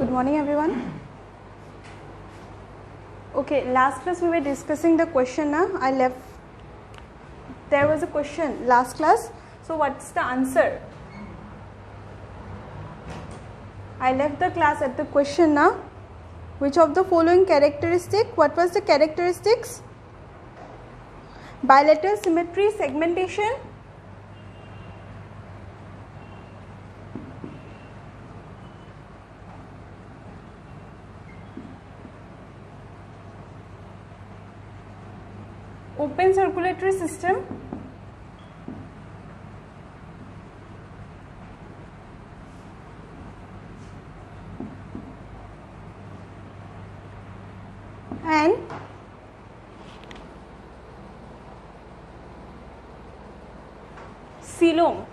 Good morning, everyone. Okay, last class we were discussing the question. I left. There was a question last class. So what's the answer? I left the class at the question. Which of the following characteristic? What was the characteristics? Bilateral symmetry, segmentation. Open circulatory system. And coelom.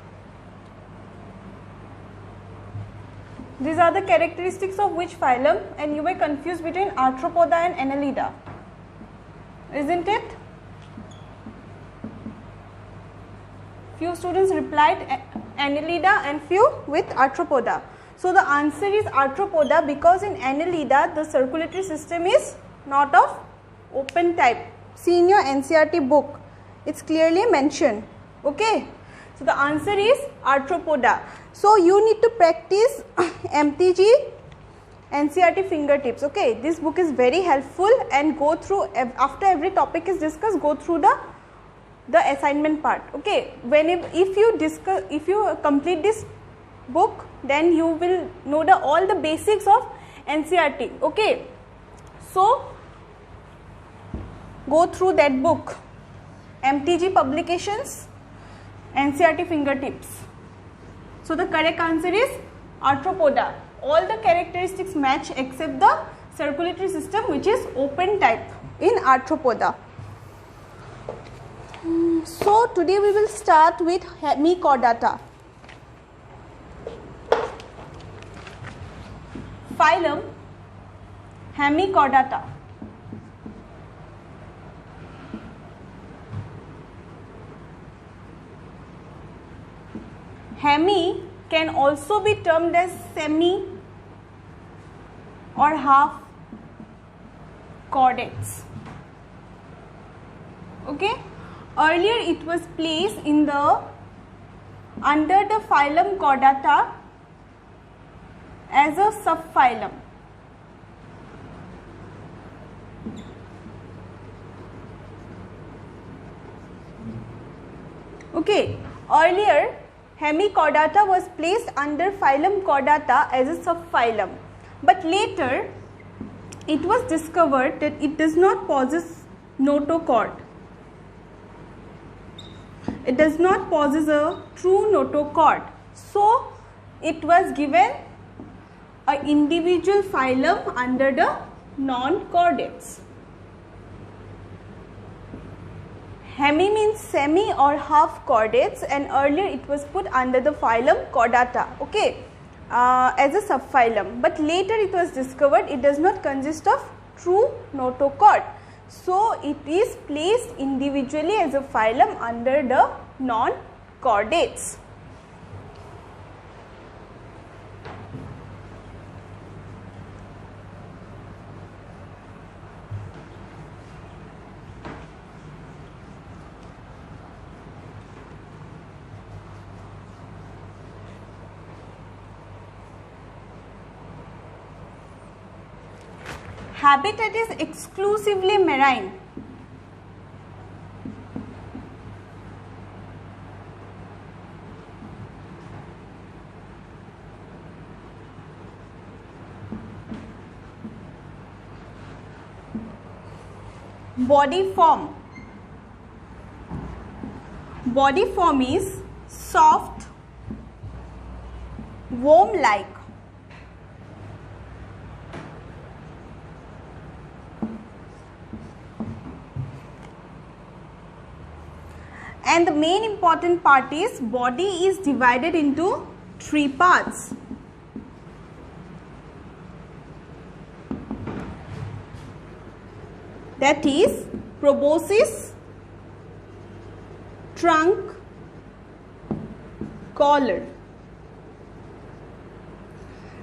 These are the characteristics of which phylum, and you were confused between Arthropoda and Annelida, isn't it? Few students replied Annelida and few with Arthropoda. So the answer is Arthropoda, because in Annelida the circulatory system is not of open type. See in your NCERT book, it's clearly mentioned. Okay, so the answer is Arthropoda. So you need to practice MTG NCERT fingertips. Okay, this book is very helpful, and go through after every topic is discussed, go through the assignment part. Okay, if you complete this book, then you will know all the basics of NCERT. Okay, so go through that book, MTG publications, NCERT fingertips. So the correct answer is Arthropoda. All the characteristics match except the circulatory system, which is open type in Arthropoda. So today we will start with Hemichordata. Phylum Hemichordata. Hemi can also be termed as semi or half chordates. Okay. Earlier it was placed under the phylum Chordata as a subphylum. Okay, earlier Hemichordata was placed under phylum Chordata as a subphylum, but later it was discovered that it does not possess notochord. It does not possess a true notochord, so it was given an individual phylum under the non-chordates. Hemi means semi or half chordates, and earlier it was put under the phylum Chordata, okay, as a subphylum, but later it was discovered it does not consist of true notochord. So it is placed individually as a phylum under the non-chordates. Habitat is exclusively marine. Body form. Body form is soft, worm-like. And the main important part is body is divided into 3 parts. That is proboscis, trunk, collar.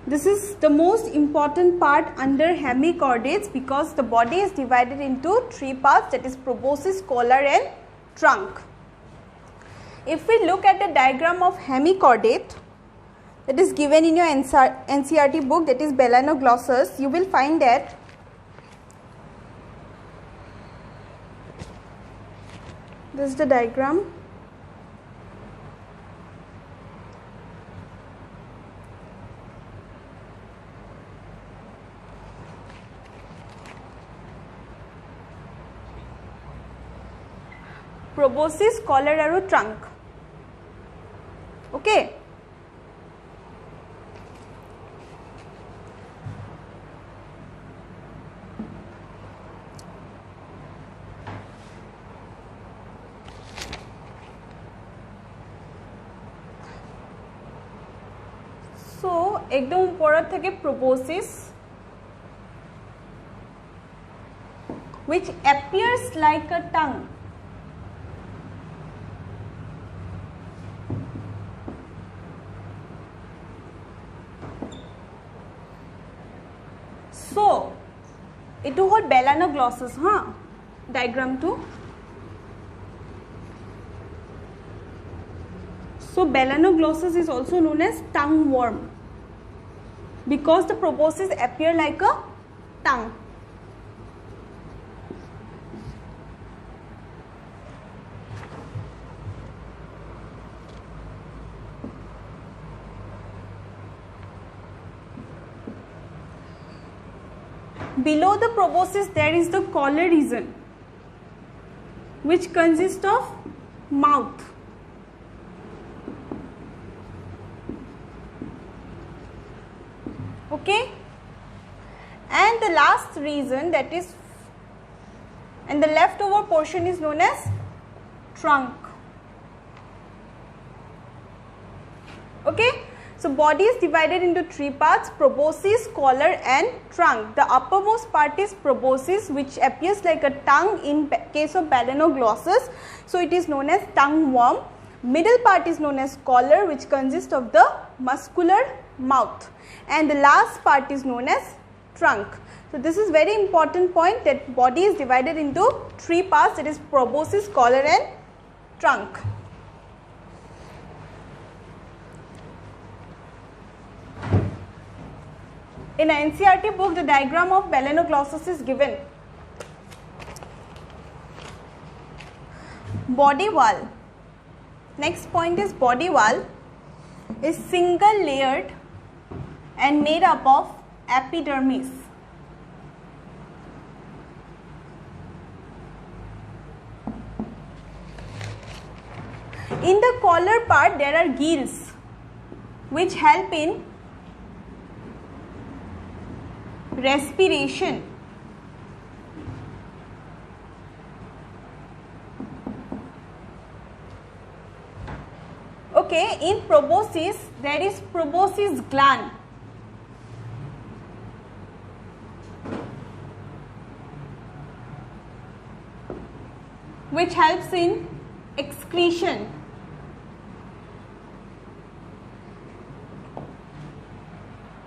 This is the most important part under hemichordates because the body is divided into three parts, that is proboscis, collar and trunk. If we look at the diagram of hemichordate that is given in your NCERT book, that is Balanoglossus, you will find that this is the diagram. Proboscis, collar aru trunk. Okay. So একদম উপৰত থাকে proboscis, which appears like a tongue. So etu hol Balanoglossus diagram to. So Balanoglossus is also known as tongue worm because the proboscis appear like a tongue. Below the proboscis there is the collar region, which consists of mouth. Okay, and the last region, that is, and the leftover portion is known as trunk. Okay, so body is divided into three parts: proboscis, collar and trunk. The uppermost part is proboscis, which appears like a tongue in case of Balanoglossus, so it is known as tongue worm. Middle part is known as collar, which consists of the muscular mouth, and the last part is known as trunk. So this is very important point, that body is divided into three parts, that is proboscis, collar and trunk. In NCERT book, the diagram of Balanoglossus is given. Body wall. Next point is body wall is single layered and made up of epidermis. In the collar part there are gills which help in respiration. Okay, in proboscis there is proboscis gland. Which helps in excretion.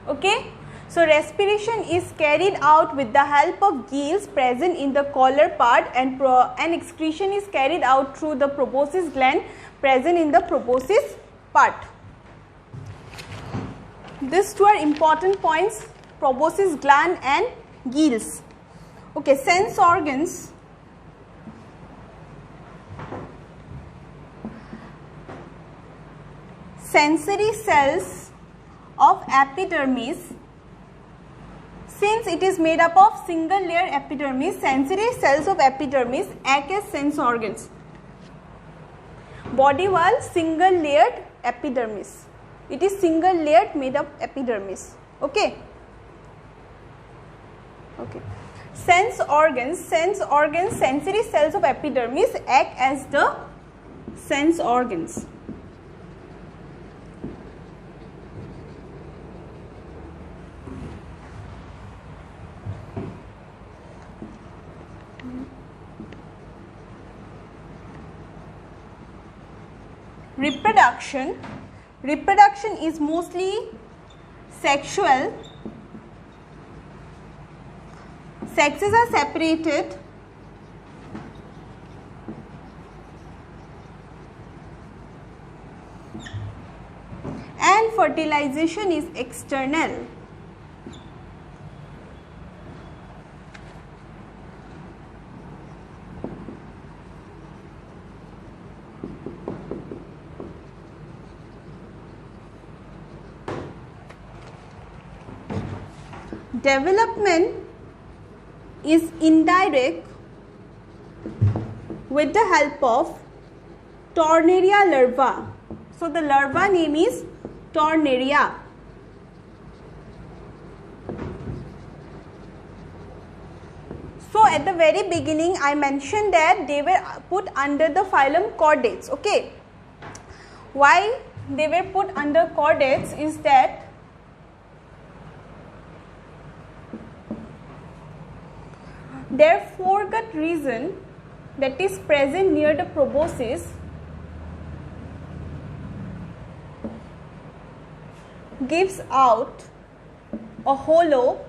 Okay, so respiration is carried out with the help of gills present in the collar part, and excretion is carried out through the proboscis gland present in the proboscis part. These two are important points: proboscis gland and gills. Okay, sense organs. Sensory cells of epidermis. Since it is made up of single layer epidermis, sensory cells of epidermis act as sense organs. Body wall, single layered epidermis. It is single layered made of epidermis. Okay. Okay. Sense organs, sensory cells of epidermis act as the sense organs. Reproduction is mostly sexual sexes are separated and fertilization is external. Development is indirect with the help of Tornaria larva. So the larva name is Tornaria. So at the very beginning I mentioned that they were put under the phylum Chordates. Okay. Why they were put under Chordates is that their foregut region that is present near the proboscis gives out a hollow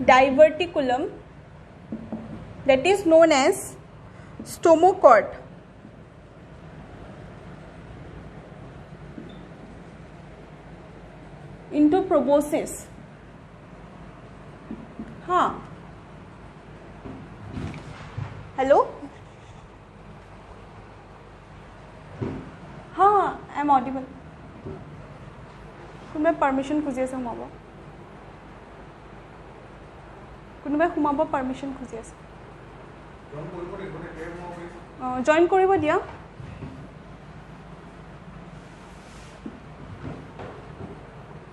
diverticulum that is known as stomochord. Into proboscis. Hello? I am audible. Could my permission khuji ase humaba? Could my humaba permission khuji ase? Join koribo dia.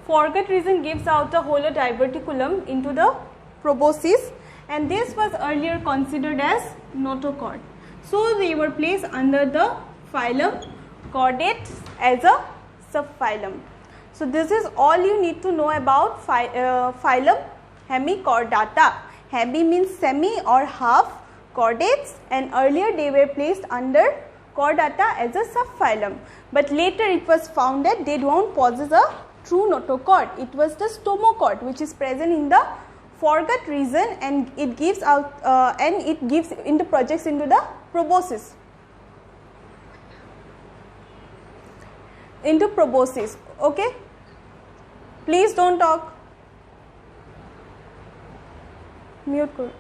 Foregut region gives out a hollow diverticulum into the proboscis, and this was earlier considered as notochord. So they were placed under the phylum Chordates as a subphylum. So this is all you need to know about phylum Hemichordata. Hemi means semi or half, chordates, and earlier they were placed under Chordata as a subphylum. But later it was found that they don't possess a true notochord. It was the stomochord which is present in the foregut region, and it gives out and it gives into projects into the proboscis. Into proboscis. Okay. Please don't talk. Mute karo.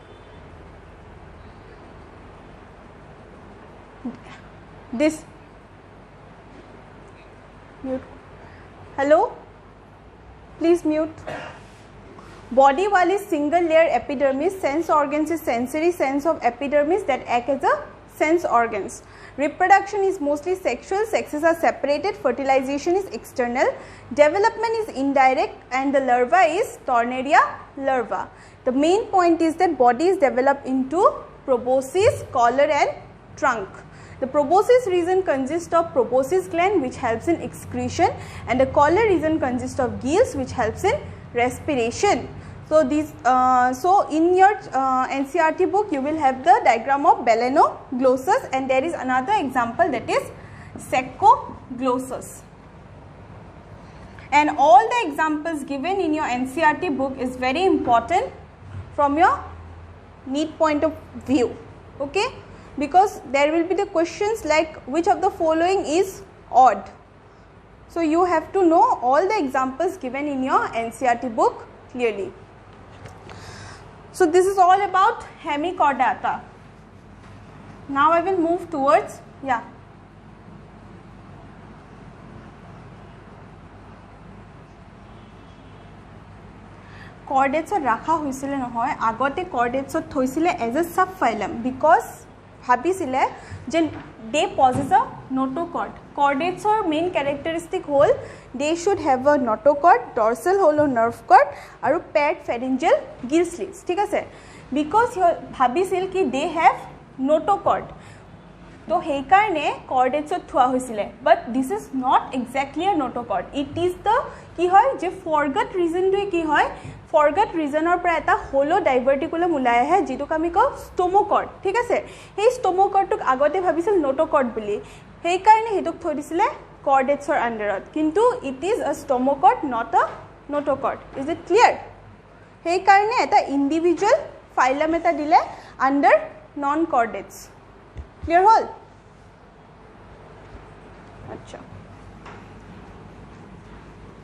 This. Mute. Hello. Please mute. Body wali single layer epidermis. Sense organs is sensory sense of epidermis that act as a sense organs. Reproduction is mostly sexual, sexes are separated, fertilization is external, development is indirect, and the larva is Tornaria larva. The main point is that body is developed into proboscis, collar and trunk. The proboscis region consists of proboscis gland which helps in excretion, and the collar region consists of gills which helps in respiration. So these, so in your NCERT book you will have the diagram of Balanoglossus, and there is another example that is Saccoglossus. And all the examples given in your NCERT book is very important from your NEET point of view. Okay, because there will be the questions like which of the following is odd. So you have to know all the examples given in your NCERT book clearly. So this is all about Hemichordata. Now I will move towards, yeah. Chordates rakha hoisile nohoy, agote chordates thoisile as a subphylum because bhabisile je they possess a notochord. Chordates main characteristic hole they should have a notochord, dorsal hollow nerve cord aru paired pharyngeal gill slits. ठीक है because your bhabisil ki they have notochord. तो हे कारणे chordates Thua होइसिले, but this is not exactly a notochord. It is the कि হয় जे foregut region दुई कि হয় foregut region और पर एता hollow diverticulum उलाया है जितुक आमी को stomochord. ठीक আছে, हे stomochord टुक आगते भाबिसिल notochord बुली, সেই কাৰণে হেতুক থৈ দিছিলে কৰ্ডেটছৰ আন্ডাৰত কিন্তু it is a stomochord not a notochord is it clear সেই কাৰণে এটা ইন্ডিভিজুৱেল ফাইলাম এটা দিলে আন্ডাৰ নন কৰ্ডেটছ ক্লিয়াৰ হল আচ্ছা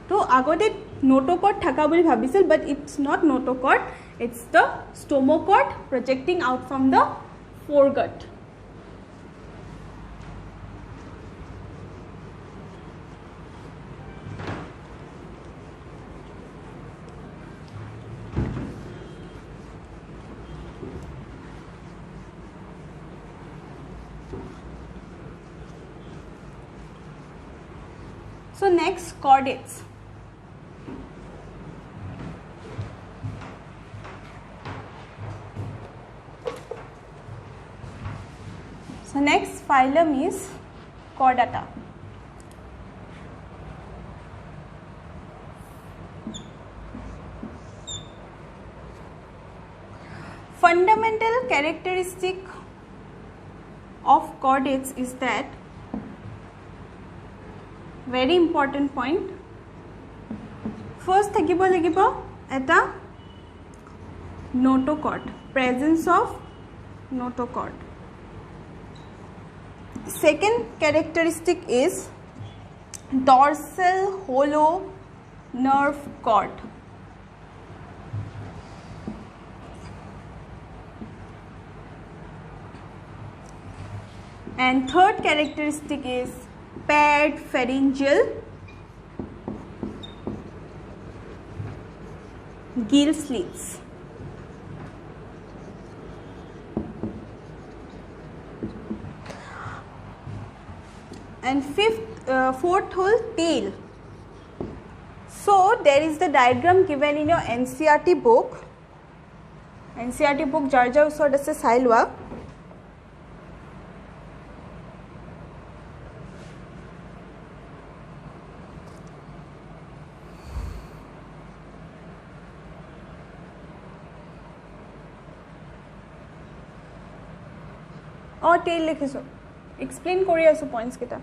তো আগতে নোটকৰ্ড থাকা বুলি ভাবিছিল but it's not notochord it's the stomochord projecting out from the foregut so next chordates so next phylum is chordata fundamental characteristic of chordates is that very important point first থাকিব লাগিব এটা notochord presence of notochord second characteristic is dorsal hollow nerve cord and third characteristic is paired pharyngeal gill slits and fourth whole tail so there is the diagram given in your NCERT book jar jar usor ase sai lua और tell लिखिছো explain কৰি আছো points কেটা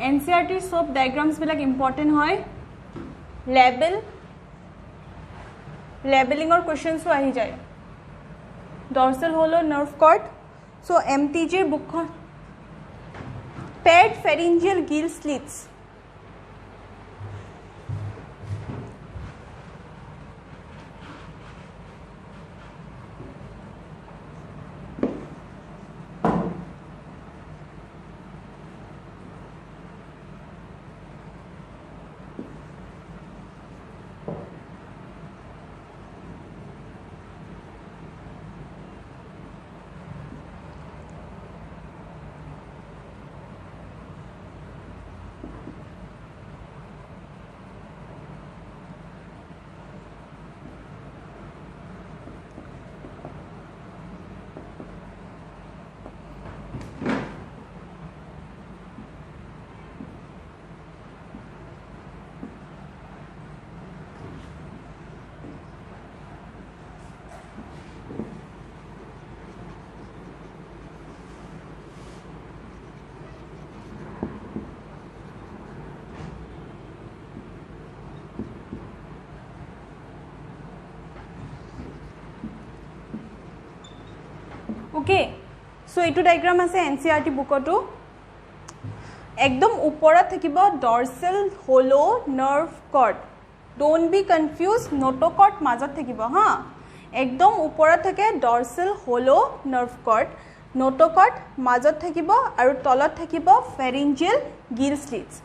NCERT सब diagrams बिलाक important होय labeling और questions तो आही जाए dorsal hollow nerve cord so MTG book paired pharyngeal gill slits okay so etu diagram ase NCERT book to ekdom upora thakibo dorsal hollow nerve cord don't be confused notochord majot thakibo ha ekdom upora thake dorsal hollow nerve cord notochord majot thakibo aru tolot thakibo pharyngeal gill slits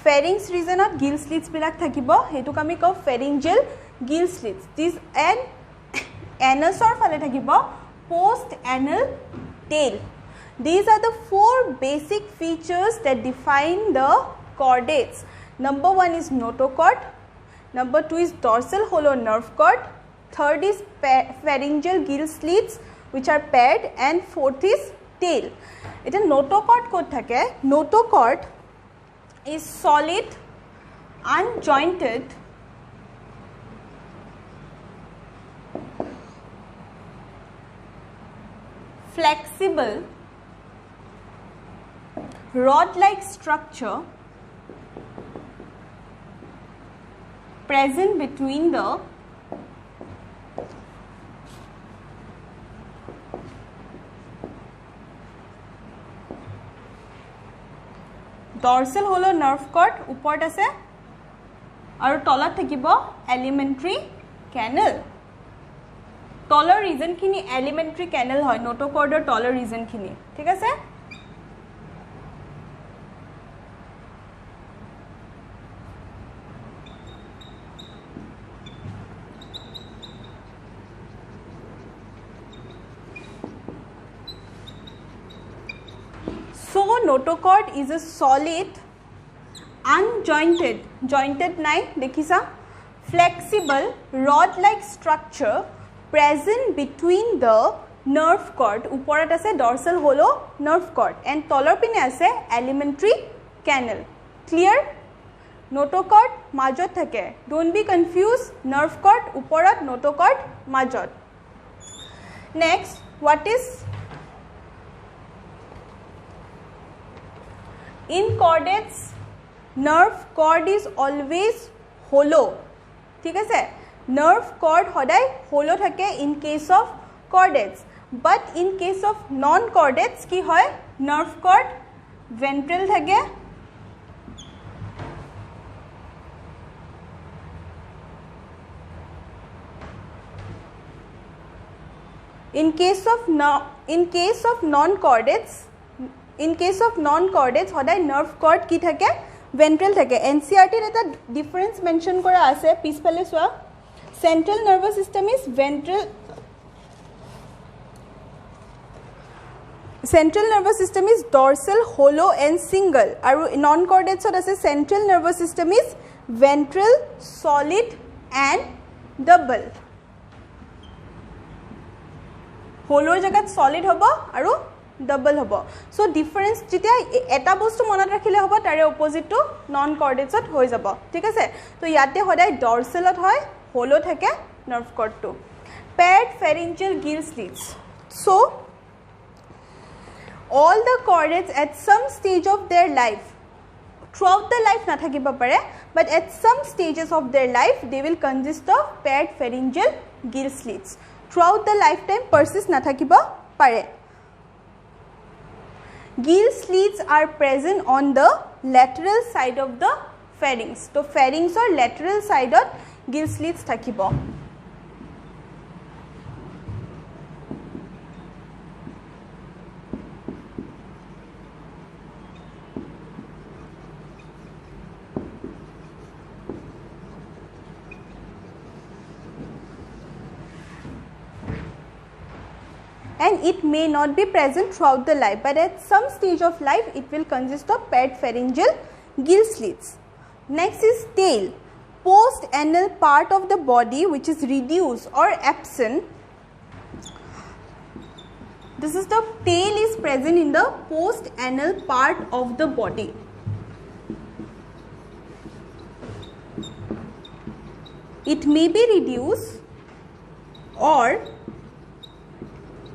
pharynx region of gill slits bilak thakibo hetuk ami ko pharyngeal gill slits this and anusor phale thakibo post anal tail. These are the four basic features that define the chordates. Number 1 is notochord, number 2 is dorsal hollow nerve cord, third is pharyngeal gill slits which are paired, and fourth is tail. It is notochord kot thake. Notochord is solid, unjointed, flexible, rod-like structure present between the dorsal hollow nerve cord uport ase aru tolat thakibo alimentary canal. Taller region khini alimentary canal hoy, notochord or taller region khini, thik ase. So notochord is a solid, unjointed, jointed nai dekhisa, flexible, rod-like structure present between the nerve cord. Uporat ase dorsal hollow nerve cord and taller pine ase alimentary canal. Clear? Notochord majot thake. Don't be confused. Nerve cord uporat, notochord majot. Next, what is in chordates? Nerve cord is always hollow. ठीक है से nerve cord होदाय hollow थके in case of chordates, but in case of non chordates की होय nerve cord ventral थके, in case of non chordates होदाय nerve cord की थके ventral थके. NCERT एटा difference mention करा आसे piece पहले सुआ. Central nervous system is ventral. Central nervous system is dorsal, hollow and single. Aru non chordates होता से central nervous system is ventral, solid and double. Hollow जगत solid होबो aru double hobo. So difference Jitiya एटा बस्तु मनत राखिले होबो तारे opposite to non chordates ot होय जाबो. ठीक আছে. तो याते होदाय dorsal ot होय, hollow থাকে nerve cord to. Paired pharyngeal gill slits. So all the chordates at some stage of their life, throughout the life na thakiba pare, but at some stages of their life they will consist of paired pharyngeal gill slits. Throughout the lifetime persist na thakiba pare. Gill slits are present on the lateral side of the pharynx. So pharynx or lateral side of gill slits thakibo. And it may not be present throughout the life, but at some stage of life it will consist of paired pharyngeal gill slits. Next is tail, post anal part of the body which is reduced or absent. This is the tail is present in the post anal part of the body. It may be reduced or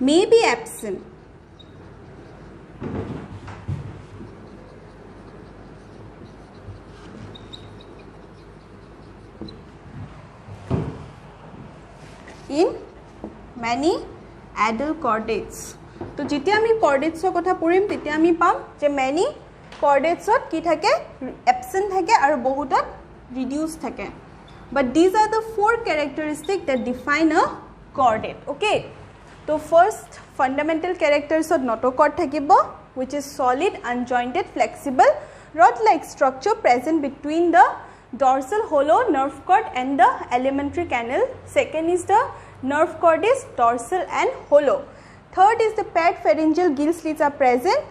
may be absent. In many adult chordates. तो जिते आमी chordates कथा पढ़िम तिते आमी palm जे many chordates की थाके absent थाके और बहुतत reduced थाके. But these are the four characteristics that define a chordate. Okay. So first fundamental characters of notochord thakibo, which is solid, unjointed, flexible, rod-like structure present between the dorsal hollow nerve cord and the alimentary canal. Second is the nerve cord is dorsal and hollow. Third is the paired pharyngeal gill slits are present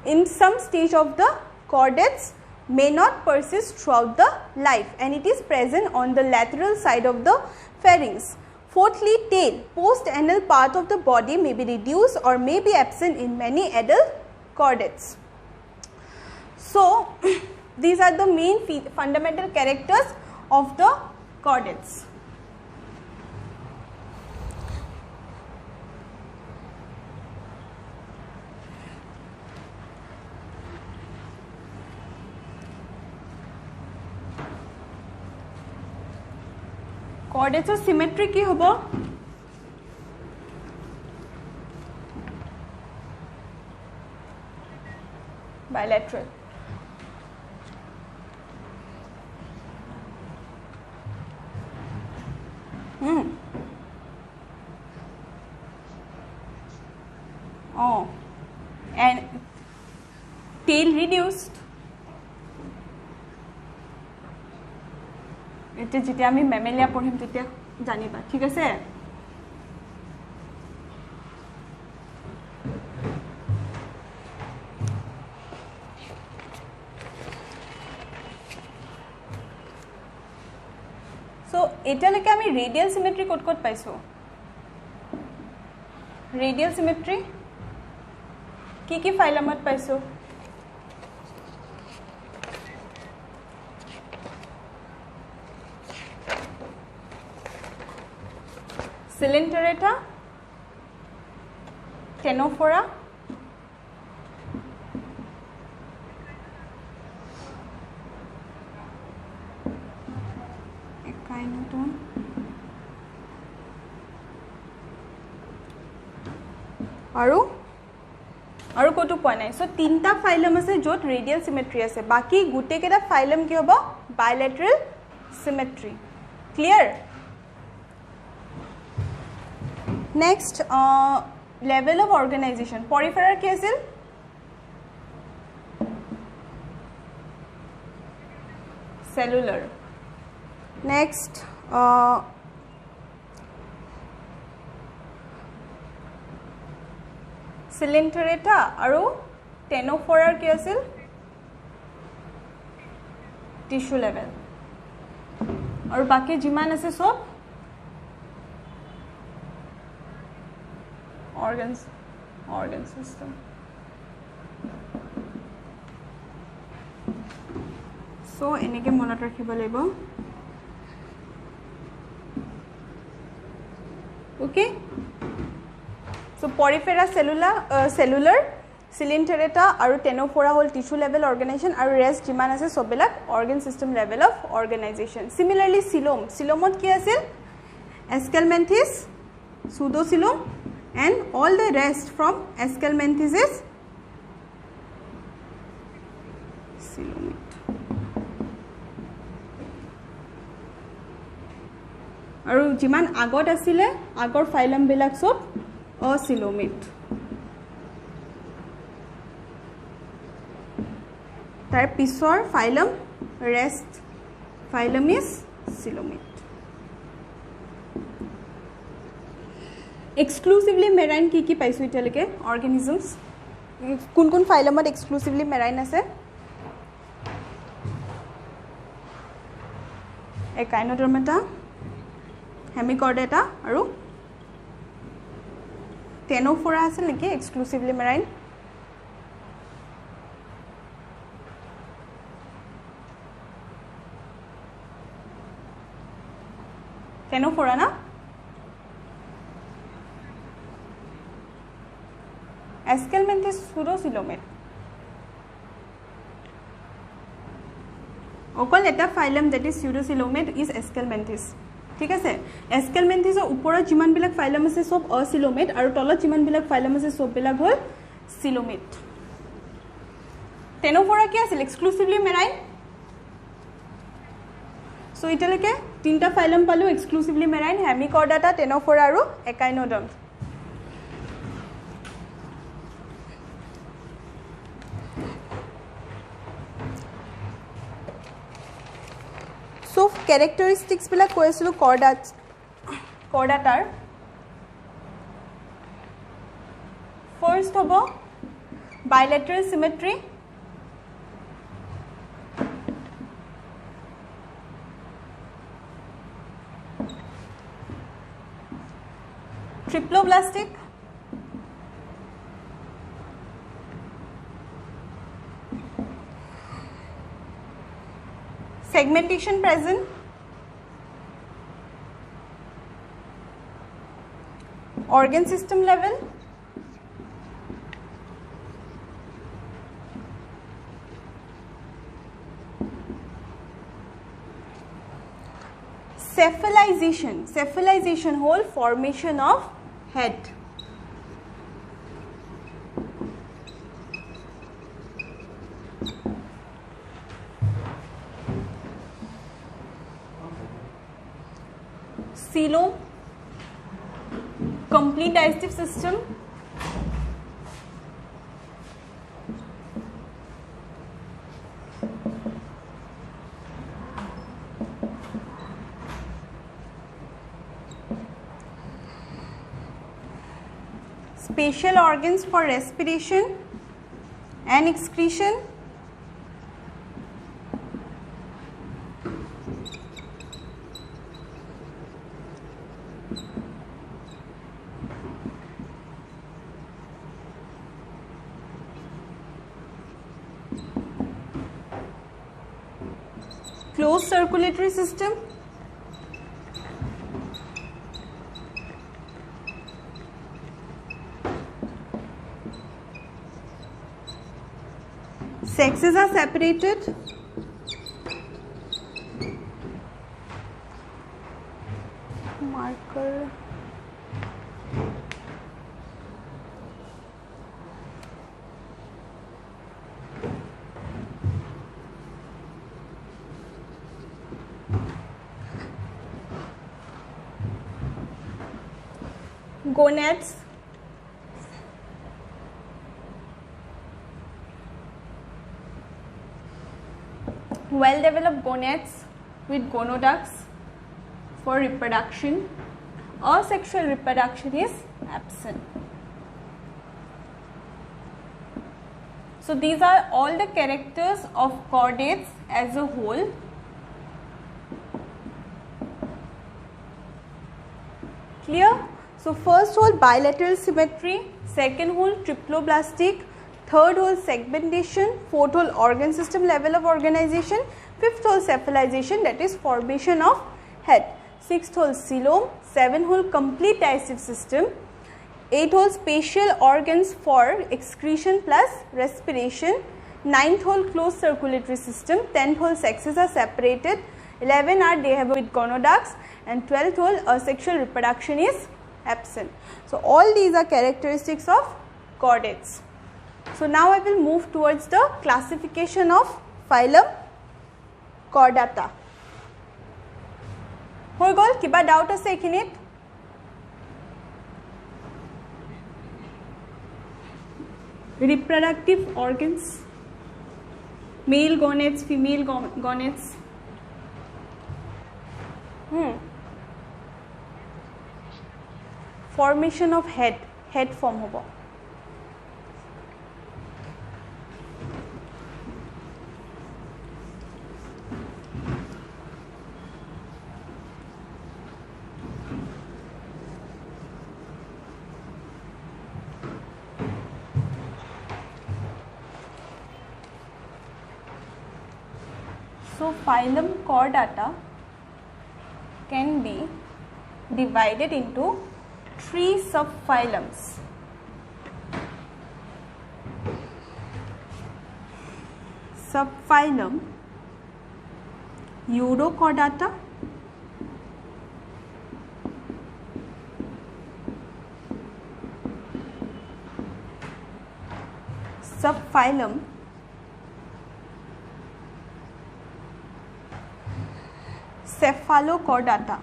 in some stage of the chordates, may not persist throughout the life, and it is present on the lateral side of the pharynx. Fourthly, tail. Post-anal part of the body may be reduced or may be absent in many adult chordates. So, these are the main fundamental characters of the chordates. Chordates of symmetry ki hobo? Bilateral. Oh, and tail reduced. এটা যেতিয়া আমি মেমেলিয়া পঢ়িম তেতিয়া জানিবা ঠিক আছে so এটালৈকে আমি ৰেডিয়াল সিমেট্ৰি code code পাইছো ৰেডিয়াল সিমেট্ৰি কি ফাইলামত পাইছো Cylindretta, Ctenophora, Echinodon, আৰু কতো পোৱা নাই সো তিনটা ফাইলাম আছে যত ৰেডিয়াল সিমেট্ৰি আছে বাকি গুটে কেটা ফাইলাম কি হ'ব bilateral symmetry clear Next, level of organization. Porifera ki asil? Cellular. Next, Cylindretta aru Ctenophora ki asil? Tissue level. Aru baki jiman ase sob? organ system so enike monot rakhibo laibo okay so porifera cellular Cylindretta aru Ctenophora hol tissue level organization aru rest jiman ase sobelak organ system level of organization similarly coelomot ki asil Aschelminthes pseudocoelom and all the rest from Aschelminthes is coelomate. Aru jiman agot asile agor phylum bilak sob acoelomate. Tar pisor phylum rest phylum is coelomate. Exclusively marine ki paisu italeke organisms kun phylumot exclusively marine ase Echinodermata Hemichordata aru Ctenophora ase neki exclusively marine Ctenophora na Aschelminthes pseudocoelomate. Okol eta phylum that is pseudocoelomate is Aschelminthes. ঠিক আছে Aschelminthes উপৰত জিমান বিলাক phylum আছে সব acoelomate আৰু তলত জিমান বিলাক phylum আছে সব বিলাক হল coelomate. Ctenophora কি আছিল exclusively marine so ইটালৈকে তিনটা phylum পালো exclusively marine Hemichordata Ctenophora আৰু Echinodon So characteristics bila koesilu chordatar. First hobo bilateral symmetry, triploblastic, segmentation present, organ system level, cephalization whole formation of head. Coelom, complete digestive system, spatial organs for respiration and excretion, closed circulatory system, sexes are separated, marker, gonads, well developed gonads with gonoducts for reproduction. Asexual reproduction is absent. So these are all the characters of chordates as a whole. Clear? So first whole bilateral symmetry, second whole triploblastic, third whole segmentation, fourth whole organ system level of organization, fifth whole cephalization, that is formation of head, sixth whole coelom, seventh whole complete digestive system, eighth whole spatial organs for excretion plus respiration, ninth whole closed circulatory system, 10th whole sexes are separated, 11 are they have with gonoducts, and 12th whole asexual reproduction is absent. So all these are characteristics of chordates. So now I will move towards the classification of phylum Chordata. হৈ গল কিবা doubt আছে এখিনিত? Reproductive organs, male gonads, female gonads. Formation of head form hobo. So phylum Chordata can be divided into 3 subphylums. Subphylum Urochordata, subphylum Cephalochordata,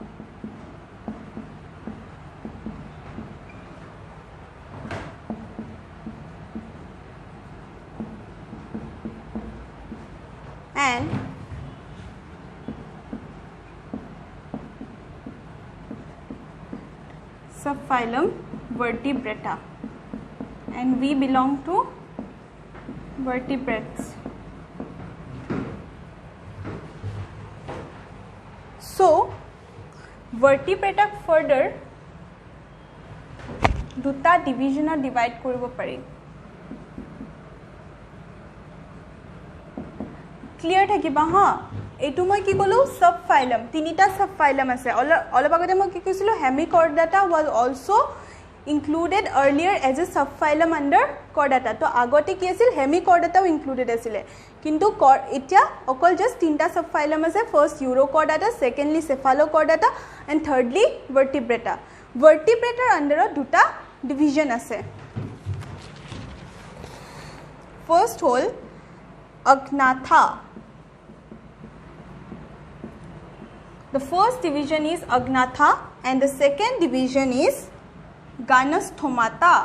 and subphylum Vertebrata, and we belong to vertebrates. So vertebrata further দুটা ডিভিজনত divide কৰিব পাৰি। Clear থাকিবা হা। এইটো মই কি ক'লো subphylum, তিনিটা subphylum আছে। অলপ আগতে মই কি কৈছিলোঁ হেমিকৰ্ডাটা was also included earlier as a subphylum under chordata. তো আগতে কি আছিল হেমিকৰ্ডাটাও ইনক্লুডেড আছিলে, কিন্তু এতিয়া অকল জাষ্ট তিনিটা সাবফাইলাম আছে। First urochordata, secondly cephalochordata and thirdly vertebrata. ভাৰ্টিব্ৰেটাৰ আণ্ডাৰত দুটা ডিভিজন আছে। ফাৰ্ষ্ট হ'ল Agnatha. The first division is Agnatha and the second division is Gynastomata.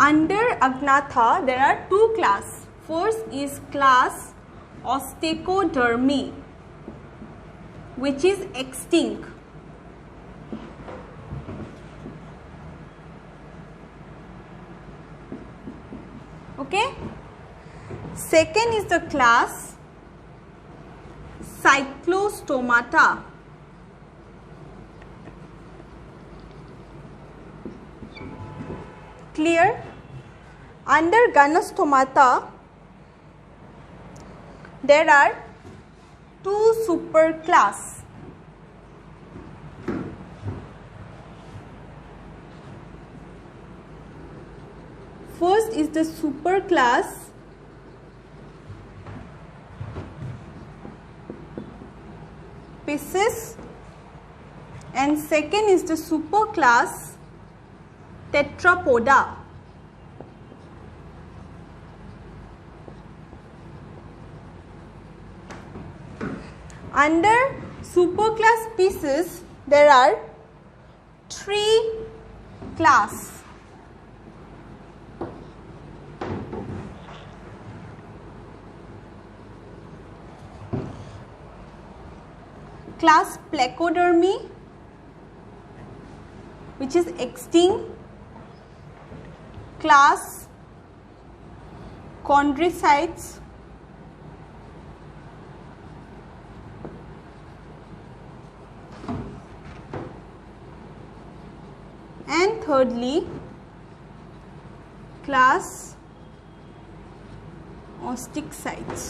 Under Agnatha there are two classes. First is class Osteodermi, which is extinct. Okay. Second is the class Cyclostomata. Clear? Under Gynastomata there are two superclass. First is the superclass Piscis and second is the superclass Tetrapoda. Under superclass Piscis there are three classes. Class Plecodermi, which is extinct. Class Chondrocytes, and thirdly class Osteichthyes.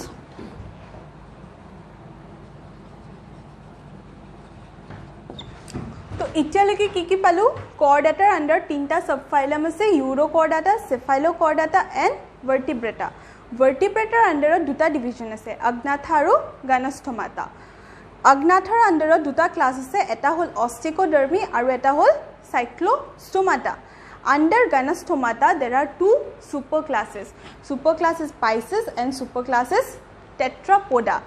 তো এতিয়ালৈকে কি পালো কৰ্ডাটাৰ under তিনটা subphylum আছে ইউৰোকৰ্ডাটা, চেফালোকৰ্ডাটা and ভাৰ্টিব্ৰেটা। ভাৰ্টিব্ৰেটাৰ আন্ডাৰত দুটা division আছে আগ্নাথা আৰু গাইনস্থমাটা। আগ্নাথাৰ আন্ডাৰত দুটা ক্লাছ আছে, এটা হ'ল অষ্টেকোডাৰ্মি আৰু এটা হ'ল Cyclostomata. Under Gynastomata there are two superclasses. Superclasses Piscis and superclasses Tetrapoda.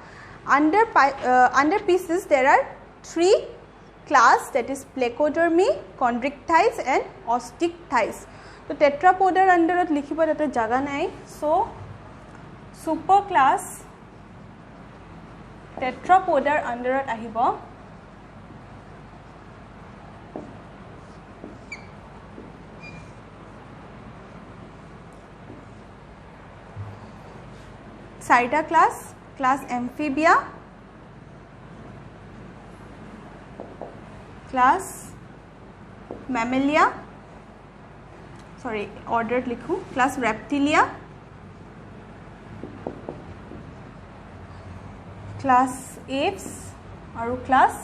Under Piscis there are three class, that is Plecodermi, Chondrichthyes and Osteichthyes. So Tetrapoda under likhibo eta jaga nai, so superclass Tetrapoda under ahibo চাৰিটা class, class Amphibia, class Mammalia, sorry ordered likhu, class Reptilia, class Apes aru class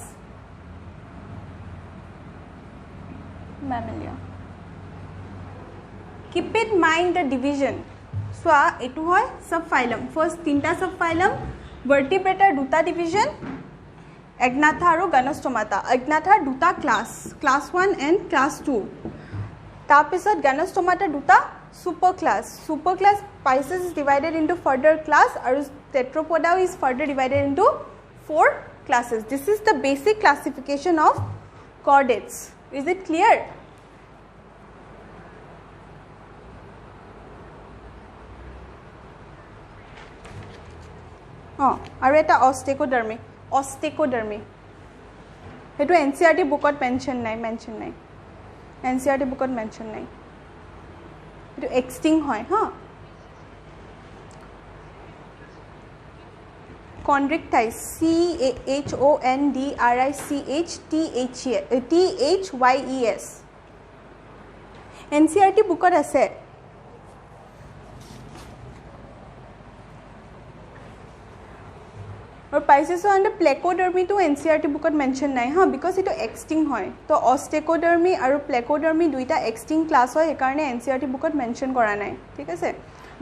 Mammalia. Keep in mind the division. So etu hoy subphylum. First tinta subphylum, vertebrata duta division, Agnatha aru Gynastomata. Agnatha duta class, class 1 and class 2. Tar pisot Gynastomata duta superclass. Superclass Piscis is divided into further class aru Tetrapoda is further divided into 4 classes. This is the basic classification of chordates. Is it clear? আৰু এটা অষ্টেকোডাৰ্মি সেইটো NCERT বুকত mention নাই NCERT বুকত mention নাই সেইটো extinguisher হয় Chondrichthyes CHONDRICHTHYES NCERT বুকত আছে और पाइसेसो एंड प्लेकोडर्मी तो NCERT बुकत मेंशन নাই बिकॉज इतो एक्सटिंग হয় तो ऑस्टेकोडर्मी और प्लेकोडर्मी दुईटा एक्सटिंग क्लास হয় একাৰণে NCERT বুকত মেনশ্যন কৰা নাই ঠিক আছে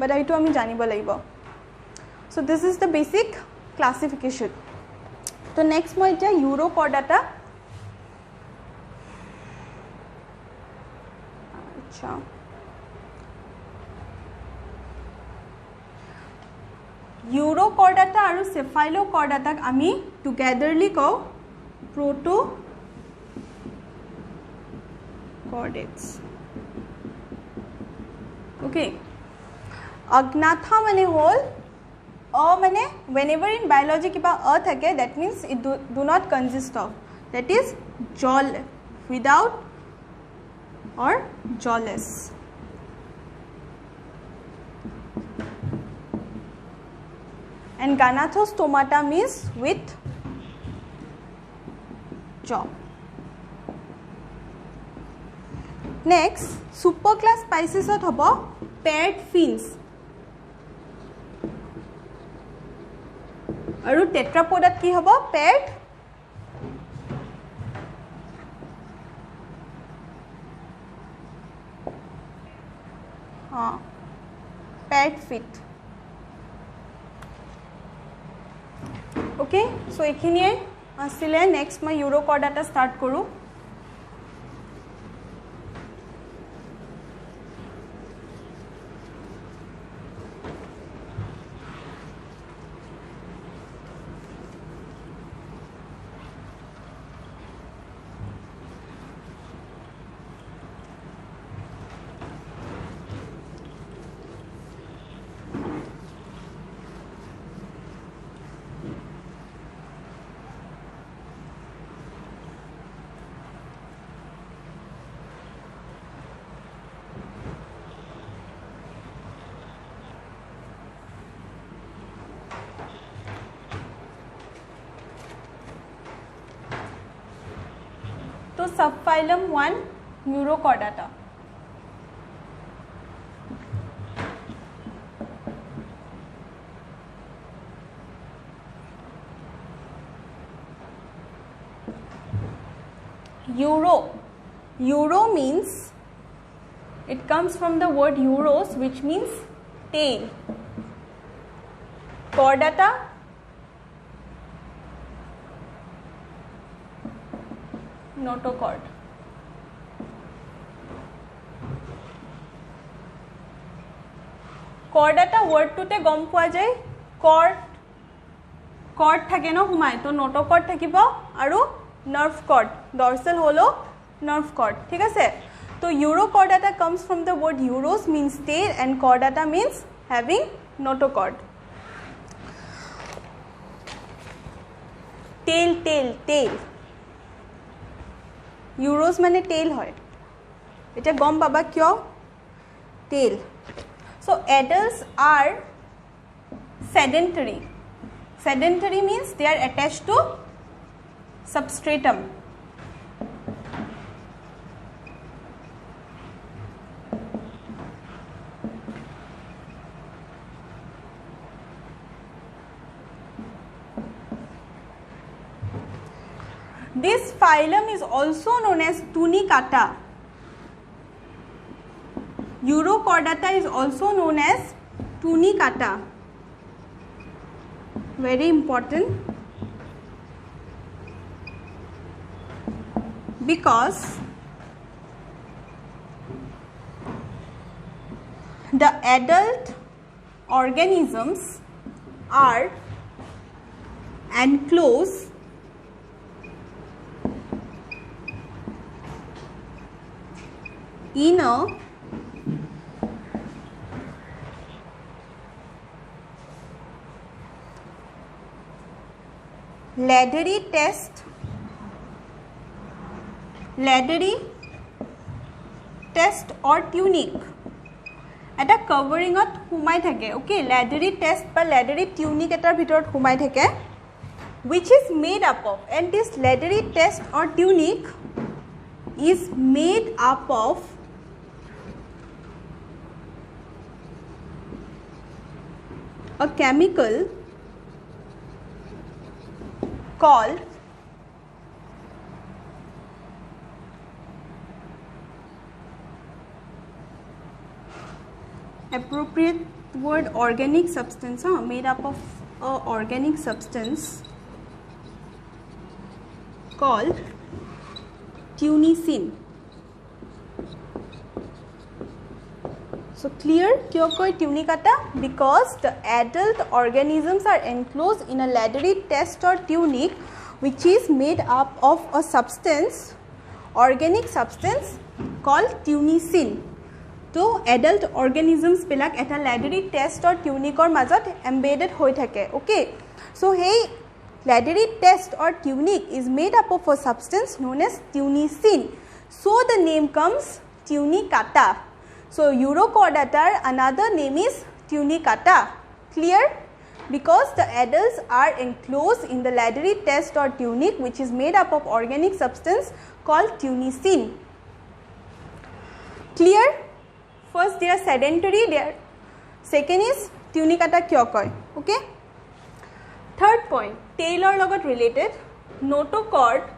বাট এইটো আমি জানিব লাগিব so this is the basic classification तो नेक्स्ट মই এটা ইউৰোকৰ্ডাটা আচ্ছা यूरोकॉर्डाटा और सेफाइलोकॉर्डाटाक आमी टुगेदरली कौ प्रोटोकॉर्डेट्स ओके अग्नाथा माने होल माने व्हेनेवर इन बायोलॉजी किबा थाके that means it do not consist of that is जॉल without और jawless and Ganathostomata means with jaw. Next, superclass species hobo paired fins. Aru tetrapodat ki hobo paired paired feet. Okay so এইখিনিয়ে আছিলে next মই ইউৰোকৰ্ডাটা স্টাर्ट কৰো तो subphylum 1 यूरोकॉर्डाटा Euro means it comes from the word euros which means tail chordata notochord chordata word tute gom poa jay cord thake no humai to notochord thakibo aru nerve cord dorsal holo nerve cord thik ase to Eurochordata comes from the word euros means tail and chordata means having notochord tail यूरोस माने tail है এটা গম পাবা কিয় tail so adults are sedentary means they are attached to substratum This phylum is also known as Tunicata. Eurochordata is also known as Tunicata. Very important because the adult organisms are enclosed in a laddery test or tunic eta covering ot humai thake. Okay, laddery test ba laddery tunic etar bhitorot humai thake, which is made up of, and this laddery test or tunic is made up of a chemical called appropriate word organic substance, made up of a organic substance called tunicin. So clear kyo koi tunic ata? Because the adult organisms are enclosed in a laddery test or tunic which is made up of a substance, organic substance called tunicin. So adult organisms bilak eta laddery test or tunic or mazot embedded hoi thake. Okay, so hey, laddery test or tunic is made up of a substance known as tunicin. So the name comes tunicata. So Urochordata, another name is tunicata. Clear? Because the adults are enclosed in the laddery test or tunic which is made up of organic substance called tunicin. Clear? First they are sedentary, second is tunicata kyo koi. Okay? Third point, tail or logot related, notochord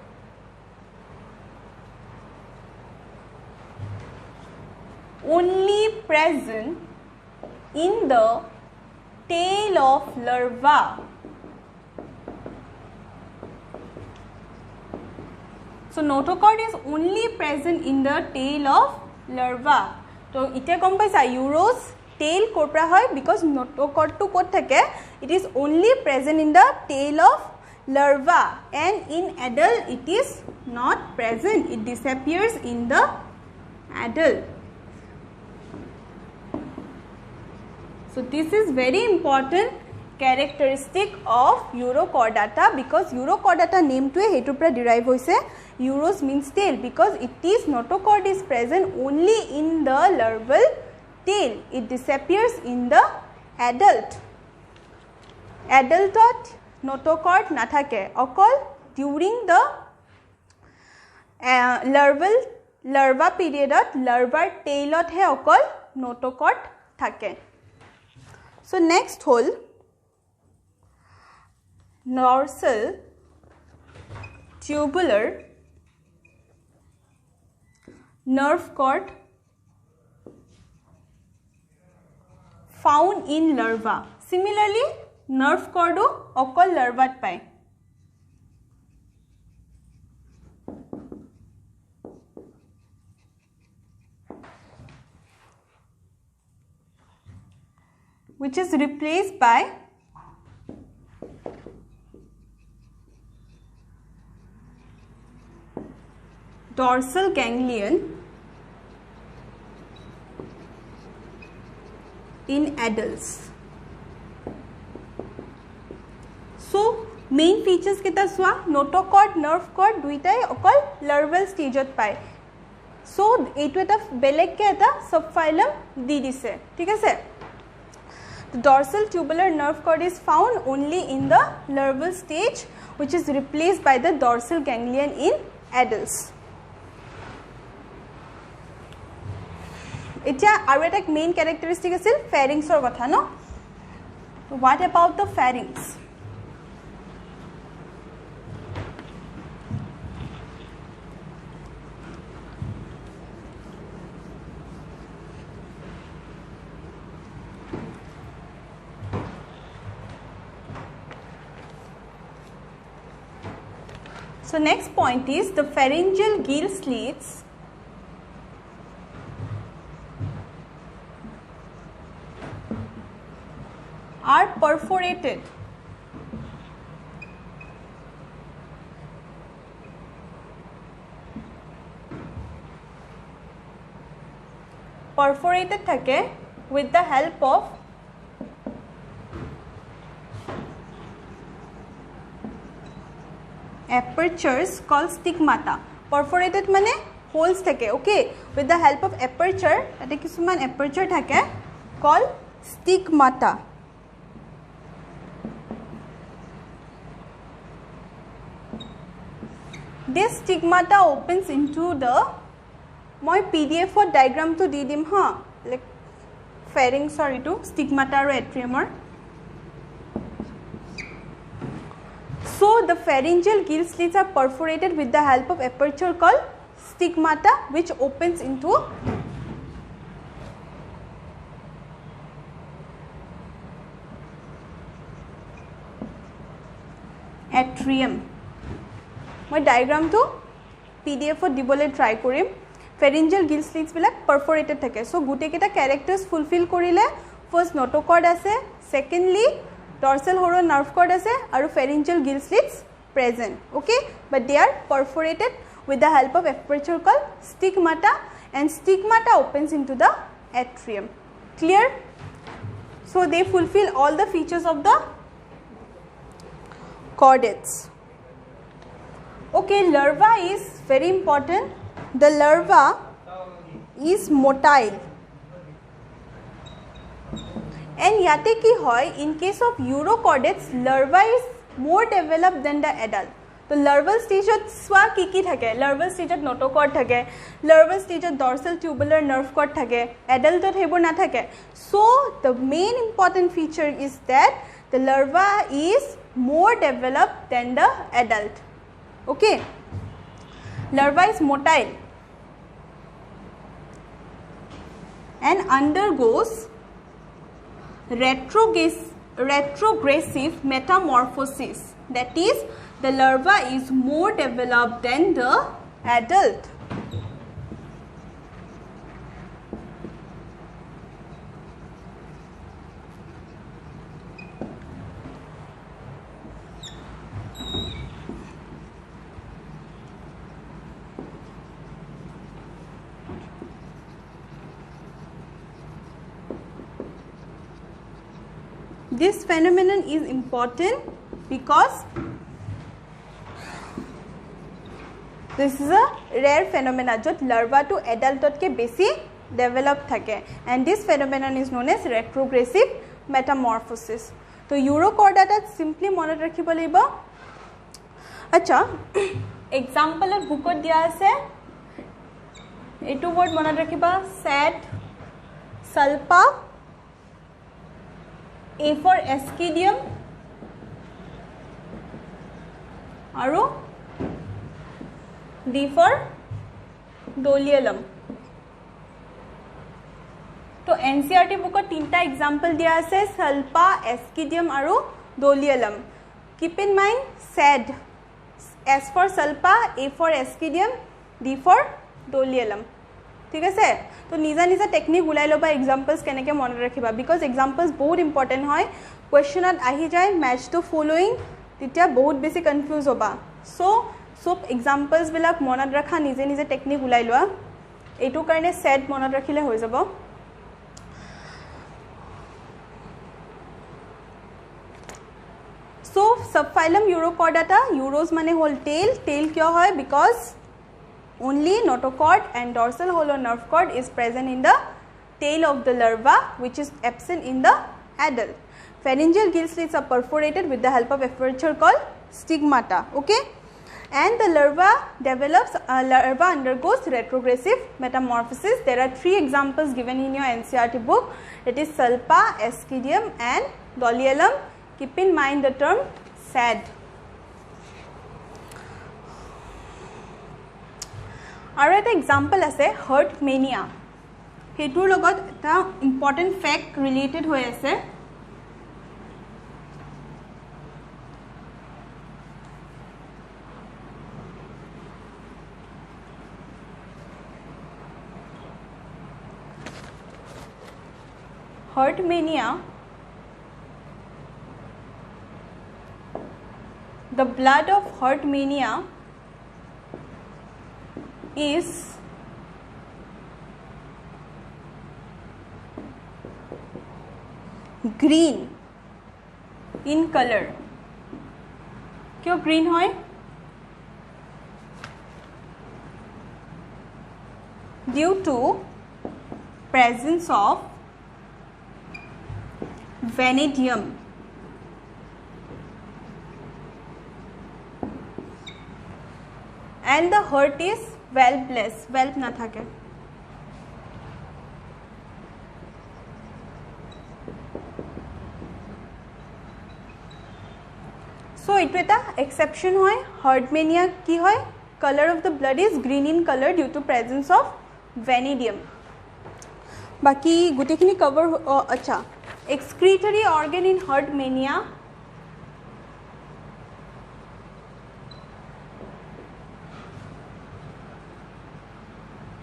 only present in the tail of larva. So notochord is only present in the tail of larva. So itia kom paisa Uros tail korpra hoy because notochord to kot thake, it is only present in the tail of larva, and in adult it is not present, it disappears in the adult. So this is very important characteristic of Urochordata, because Urochordata name to hetu pra derive hoise. Uros means tail, because it is notochord is present only in the larval tail, it disappears in the adult. Adultot notochord nathake, okol during the larva period larvar tailot he okol notochord thake. So next whole dorsal tubular nerve cord found in larva. Similarly, nerve cord okol larvat pai. Which is replaced by dorsal ganglion in adults. So main features kita swa notochord nerve cord duitai okol larval stage ot pai. So etu eta beleg ke eta subphylum di dise, thik ase. The dorsal tubular nerve cord is found only in the larval stage, which is replaced by the dorsal ganglion in adults. Etia aru eta main characteristic asil pharynx or kotha no. What about the pharynx? So next point is the pharyngeal gill slits are perforated. Perforated thake with the help of apertures called stigmata. Perforated মানে holes থাকে, okay? With the help of aperture, তাতে কিছুমান aperture থাকে called stigmata. This stigmata opens into the মই PDF diagram to di dim ha, like pharynx sorry to stigmata aru atriumor. So the pharyngeal gill slits are perforated with the help of aperture called stigmata, which opens into atrium. মই diagram to PDF dibole try korim. Pharyngeal gill slits bilak perforated thake. So gute keta characters fulfill korile. First notochord ase, secondly dorsal hollow nerve cord ase, aru pharyngeal gill slits present, okay? But they are perforated with the help of aperture called stigmata, and stigmata opens into the atrium. Clear? So they fulfill all the features of the chordates. Okay, larva is very important. The larva is motile. And yate ki hoy, in case of urochordates, larva is more developed than the adult. So larval stage at swa ki thake, larval stage at notochord thake, larval stage at dorsal tubular nerve cord thake, adult at hebor na thake. So the main important feature is that the larva is more developed than the adult. Okay, larva is motile and undergoes retrogressive metamorphosis. That is, the larva is more developed than the adult. This phenomenon is important because this is a rare phenomenon jot larva to adult tot ke besi develop thake, and this phenomenon is known as retrogressive metamorphosis. So urochordata simply monot rakhibo laibo. Acha example er book ot dia ase, etu word monot rakhiba, sad, salpa, A for ascidium aru D for doliolum. तो NCERT book को तीनटा example दिया है, salpa, ascidium aru doliolum. Keep in mind sad, S for salpa, A for ascidium, D for doliolum. ठीक है से तो निजा निजा टेक्निक उलाई लबा एग्जांपल्स केनेके मन रखिबा बिकॉज एग्जांपल्स बहुत इंपोर्टेंट হয় क्वेश्चनत आহি যায় मैच टू फॉलोइंग तिতিয়া बहुत बेसी कंफ्यूज होबा सो सब एग्जांपल्स बिलाक मनत रखा निजे निजे टेक्निक उलाई लोआ एटु कारणे सेट मनत रखिले হৈ যাব सो सबफाइलम यूरोकॉर्डाटा यूरोस माने होल टेल क्यों হয় because only notochord and dorsal hollow nerve cord is present in the tail of the larva, which is absent in the adult. Pharyngeal gill slits are perforated with the help of aperture called stigmata. Okay, and the larva undergoes retrogressive metamorphosis. There are 3 examples given in your NCERT book. It is salpa, ascidium, and doliolum. Keep in mind the term sad. और एक example আছে heart mania हेतुर লগত এটা important fact related হৈ আছে heart mania the blood of heart mania is green in color. क्यों green होय? due to presence of vanadium and the heart is valveless, valve na thake. So itu eta exception hoy. Heart mania ki hoy? Color of the blood is green in color due to presence of vanadium. Baki gutekhini cover acha. Excretory organ in heart mania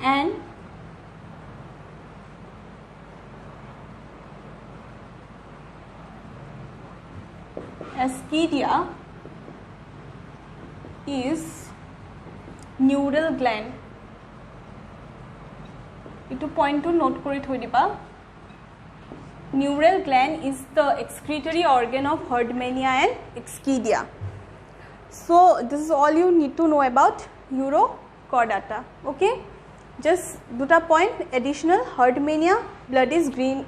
and ascidia is neural gland. Itu point to note kori thoi diba. Neural gland is the excretory organ of heart mania and ascidia. So this is all you need to know about urochordata. Okay, just duta point additional. Heart mania blood is green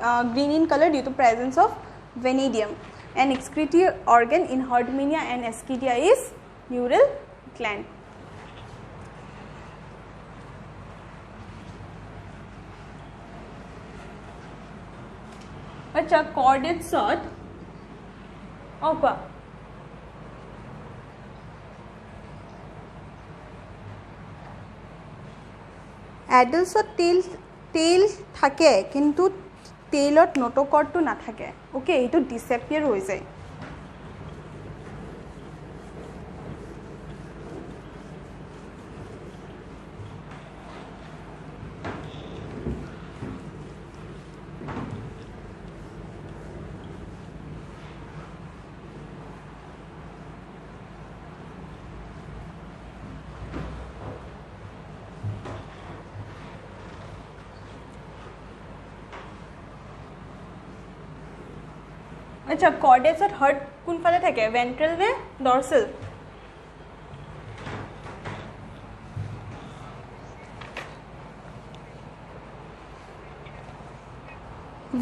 in color due to presence of vanadium, and excretory organ in heart mania and ascidia is neural gland. अच्छा chordates ओका एडल्ट्सत तेल থাকে কিন্তু তেলত নোটোকৰ্ডটো নাথাকে ওকে এটো disappear হৈ যায় अच्छा कॉर्डेट्सत हार्ट कोन फाले থাকে वेंट्रल ने डॉर्सल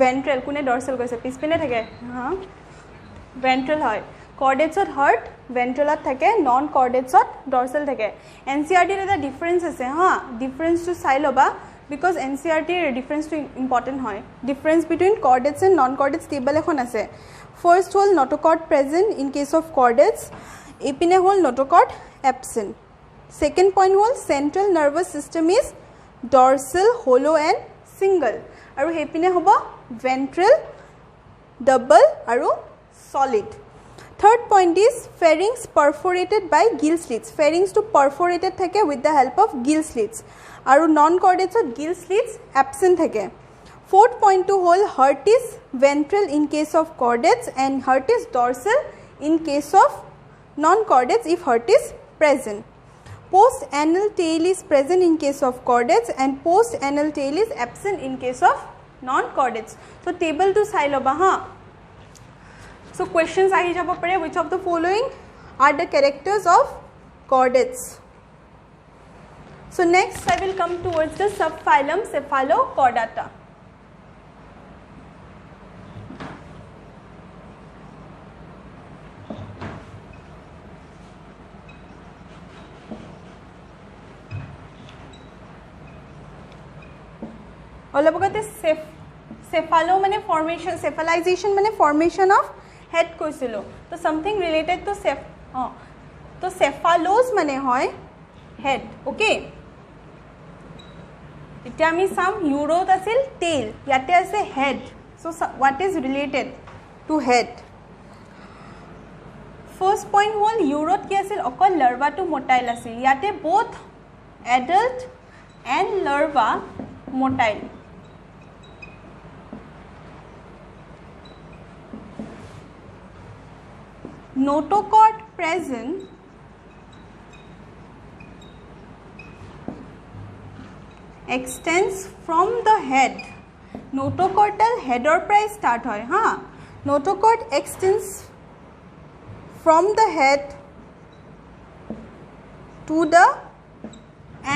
वेंट्रल कोने डॉर्सल কৈছে পিছপিনে থাকে हां वेंट्रल হয় कॉर्डेट्सत हार्ट वेंट्रলত থাকে নন कॉर्डेट्सत डॉर्सल থাকে एनसीईआरटी এটা ডিফারেন্স আছে हां ডিফারেন্স টু চাই লবা because NCERT difference to important hoy difference between chordates and non chordates table ekhon ase first whole notochord present in case of chordates epine whole notochord absent second point whole central nervous system is dorsal hollow and single aru epine hobo ventral double aru solid third point is pharynx perforated by gill slits pharynx to perforated thake with the help of gill slits aru non chordates gill slits absent thake fourth point to whole heart is ventral in case of chordates and heart is dorsal in case of non chordates if heart is present post anal tail is present in case of chordates and post anal tail is absent in case of non chordates so table to sai loba ha so questions ahi jabo pare which of the following are the characters of chordates. So next I will come towards the subphylum Cephalochordata. all about the cephalo mane formation cephalization mane formation of head koisilo to something related to to cephalos mane hoy head okay এটা আমি সাম ইউরোত আছিল tail ইয়াতে আছে head so what is related to head first point হল ইউরোত কি আছিল অকল larva two motile আছিল ইয়াতে both adult and larva motile notochord present extends from the head notochordal head or price start hoy ha notochord extends from the head to the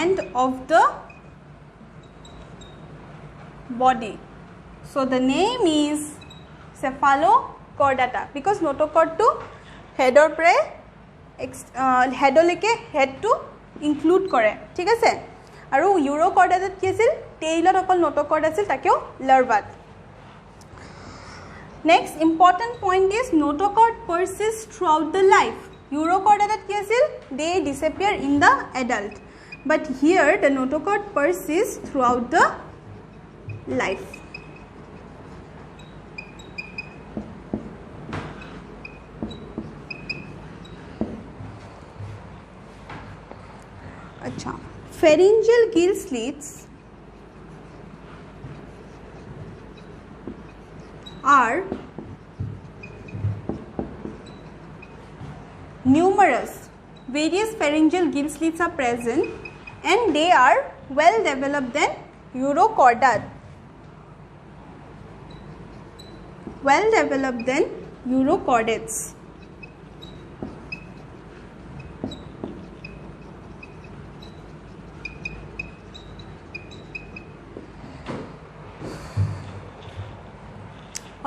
end of the body. So the name is cephalochordata because notochord to head or pre headolike head to include kore. ठीक है से? आरो urochordata की Aseel tailor अकल notochord Aseel ताक्यो larva. Next important point is notochord persists throughout the life. Urochordata की Aseel they disappear in the adult, but here the notochord persists throughout the life. अच्छा, pharyngeal gill slits are numerous. Various pharyngeal gill slits are present and they are well developed than urochorda. Well developed than urochordates.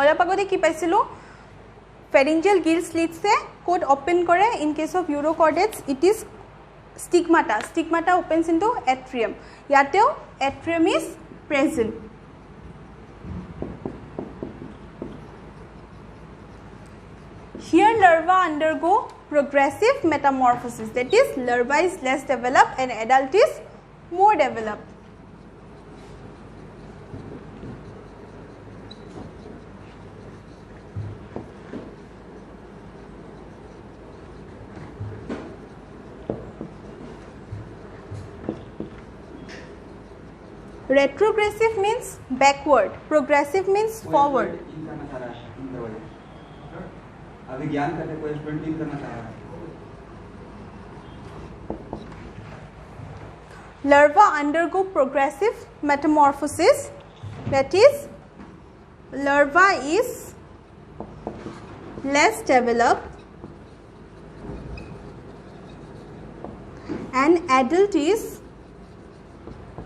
অলপ আগতে কি পাইছিলো pharyngeal gill slits se code open kore. In case of urochordates it is stigmata opens into atrium. Yateo atrium is present. Here larva undergo progressive metamorphosis, that is larva is less developed and adult is more developed. Retrogressive means backward, progressive means forward. अभी ज्ञान करते कोई student team करना चाह रहा है. Larva undergo progressive metamorphosis, that is larva is less developed and adult is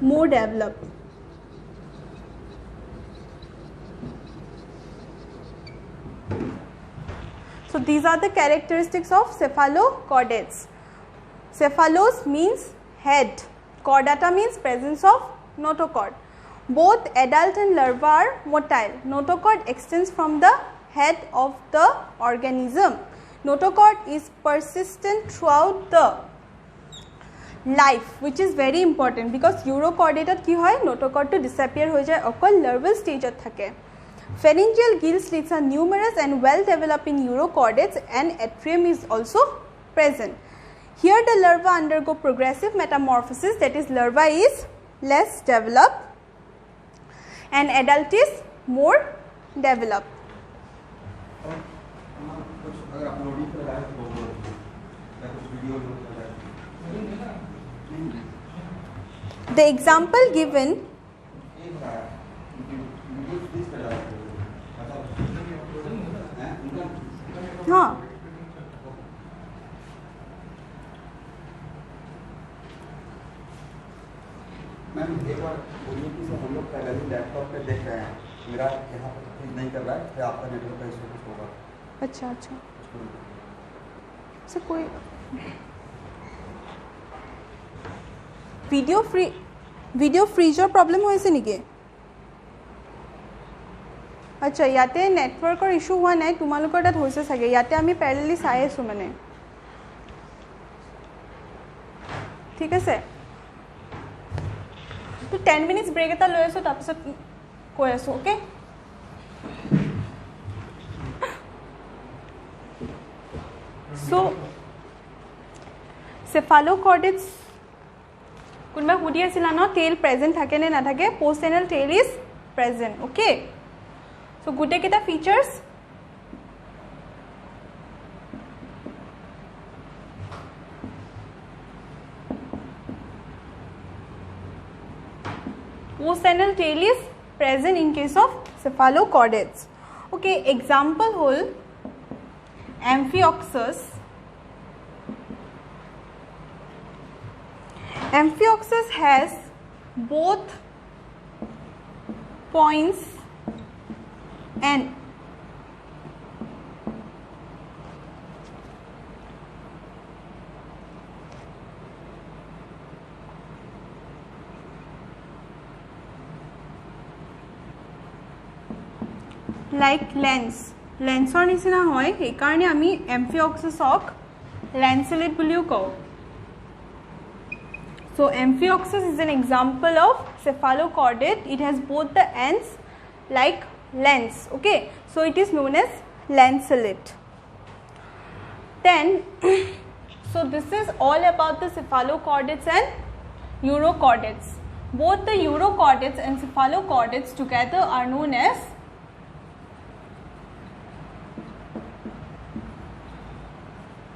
more developed. So these are the characteristics of cephalochordates. Cephalos means head, chordata means presence of notochord. Both adult and larva are motile. Notochord extends from the head of the organism. Notochord is persistent throughout the life, which is very important because urochordata ki hoy notochord to disappear ho jay okol larval stage at thake. Pharyngeal gill slits are numerous and well developed in urochordates and atrium is also present. Here the larva undergo progressive metamorphosis, that is larva is less developed and adult is more developed. The example given हाँ ma'am एक बार बोलिए कि हम लोग पहले ही laptop पे देख रहे हैं, मेरा यहाँ पर नहीं कर रहा है, फिर आपका नेटवर्क का इशू कुछ होगा. अच्छा सर कोई ভিডিও ফ্ৰিজৰ প্ৰব্লেম হৈছে নেকি? আচ্ছা ইয়াতে নেটৱৰ্কৰ ইস্যু হোৱা নাই, তোমালোকৰ তাত হৈছে চাগে. ইয়াতে আমি প্যাৰেলালি চাই আছো মানে. ঠিক আছে, তো 10 মিনিটস ব্ৰেক এটা লৈ আছো, তাৰপিছত কৈ আছো. ওকে, সো cephalochordates কোনবা সুধি আছিল না টেইল প্ৰেজেন্ট থাকে নে নাথাকে. Post anal tail is present. Okay, so গুটে কেটা features post anal tail is present in case of cephalochordates. Okay, example hol Amphioxus. Amphioxus has both points N. Like lens. Lensৰ নিচিনা হয় সেইকাৰণে আমি এমফিঅক্সিছক লেন্সেলেট বুলিও কওঁ. So Amphioxus is an example of cephalochordate. It has both the ends like lens. Okay, so it is known as lanceolate. Then, so this is all about the cephalochordates and urochordates. Both the urochordates and cephalochordates together are known as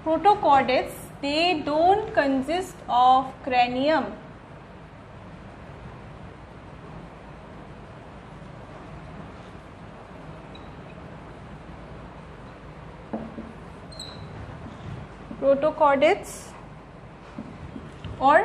protochordates. They don't consist of cranium. Protochordates or